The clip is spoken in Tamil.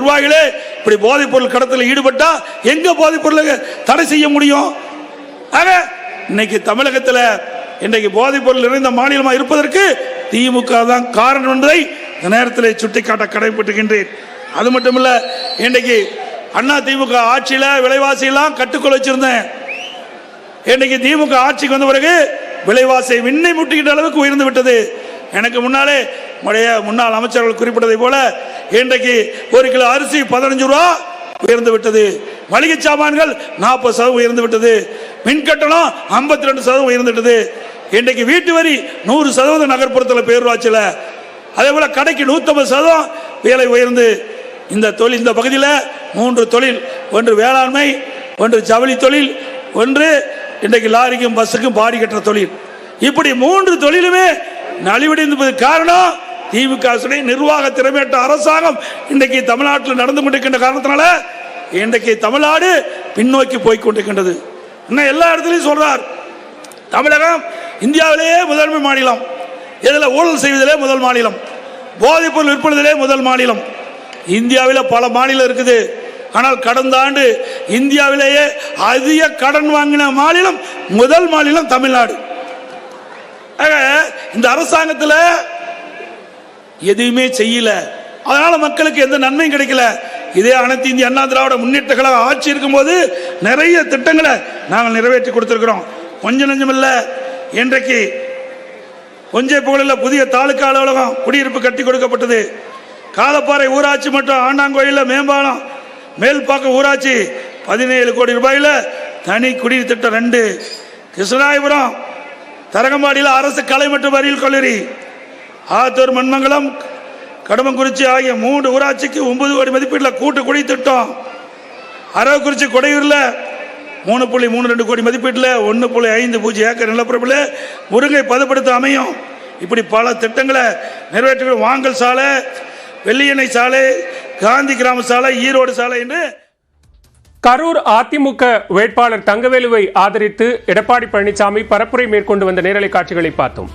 நிர்வாகிகளே இப்படி போதைப் பொருள் கடத்தல ஈடுபட்டா எங்க போதைப் பொருளை தடை செய்ய முடியும்? ஆக இன்னைக்கு தமிழகத்தில் இன்றைக்கு போதைப் பொருள் நிறைந்த மாநிலமாக இருப்பதற்கு திமுக தான் காரணம் என்பதை இந்த நேரத்தில் சுட்டிக்காட்ட கடமைப்பட்டுகின்றேன். அது மட்டுமல்ல, இன்றைக்கு அண்ணா திமுக ஆட்சியில் விலைவாசி எல்லாம் கட்டுக்குள் வச்சிருந்தேன். இன்றைக்கு திமுக ஆட்சிக்கு வந்த பிறகு விலைவாசி விண்ணை முட்டுகின்ற அளவுக்கு உயர்ந்து விட்டது. எனக்கு முன்னாலே முன்னாள் அமைச்சர்கள் குறிப்பிட்டதை போல இன்றைக்கு ஒரு கிலோ அரிசி 15 ரூபா உயர்ந்து விட்டது. மளிகை சாமான்கள் 40% உயர்ந்து விட்டது. மின் கட்டணம் 52% உயர்ந்து விட்டது. இன்றைக்கு வீட்டு வரி 100% நகர்ப்புறத்தில் பேரூராட்சியில், அதே போல கடைக்கு 150% விலை உயர்ந்து இந்த தொழில் இந்த பகுதியில் 3 தொழில், ஒன்று வேளாண்மை, ஒன்று ஜவுளி தொழில், ஒன்று இன்றைக்கு லாரிக்கும் பஸ்ஸுக்கும் பாடி கட்டுற தொழில், இப்படி 3 தொழிலுமே நலிவடைந்தது. காரணம் திமுக நிர்வாக திறமையற்ற அரசாங்கம் இன்றைக்கு தமிழ்நாட்டில் நடந்து கொண்டிருக்கின்ற காரணத்தினால இன்றைக்கு தமிழ்நாடு பின்னோக்கி போய்கொண்டிருக்கின்றது. இன்னும் எல்லா இடத்துலையும் சொல்றார், தமிழகம் இந்தியாவிலேயே முதன்மை மாநிலம், இதில் ஊழல் செய்வதிலே முதல் மாநிலம், போதைப் பொருள் விற்பதிலே முதல் மாநிலம். இந்தியாவில் பல மாநிலம் இருக்குது. ஆனால் கடந்த ஆண்டு இந்தியாவிலேயே அதிக கடன் வாங்கின மாநிலம் முதல் மாநிலம் தமிழ்நாடு. இந்த அரசாங்கத்தில் எதுவுமே செய்யல, அதனால மக்களுக்கு எந்த நன்மையும் கிடைக்கல. இதே அனைத்து இந்திய அண்ணா திராவிட முன்னேற்ற கழக ஆட்சி இருக்கும்போது நிறைய திட்டங்களை நாங்கள் நிறைவேற்றி கொடுத்திருக்கிறோம். கொஞ்சம் நஞ்சம் இல்லை. இன்றைக்கு கொஞ்ச புகழில் புதிய தாலுக்கா அலுவலகம் குடியிருப்பு கட்டி கொடுக்கப்பட்டது. காலப்பாறை ஊராட்சி மற்றும் ஆண்டாங்கோயிலில் மேம்பாலம், மேல்பாக்கம் ஊராட்சி 17 கோடி ரூபாயில் தனி குடிநீர் திட்டம் 2, கிருஷ்ணராயபுரம் தரங்கம்பாடியில் அரசு கலை மற்றும் அறிவியல் கல்லூரி, ஆத்தூர் மண்மங்கலம் கடம்பங்குறிச்சி ஆகிய 3 ஊராட்சிக்கு 9 கோடி மதிப்பீட்டில் கூட்டு குடி திட்டம், அரவக்குறிச்சி கொடையூரில் 3.32 கோடி மதிப்பீட்டில் 1.50 ஏக்கர் நிலப்பரப்பில் முருங்கை பதப்படுத்த அமையும். இப்படி பல திட்டங்களை நிறைவேற்ற வாங்கல் சாலை, வெள்ளியணை சாலை, காந்தி கிராம சாலை, ஈரோடு சாலை என்று. கரூர் அதிமுக வேட்பாளர் தங்கவேலுவை ஆதரித்து எடப்பாடி பழனிசாமி பரப்புரை மேற்கொண்டு வந்த நேரலை காட்சிகளை பார்த்தோம்.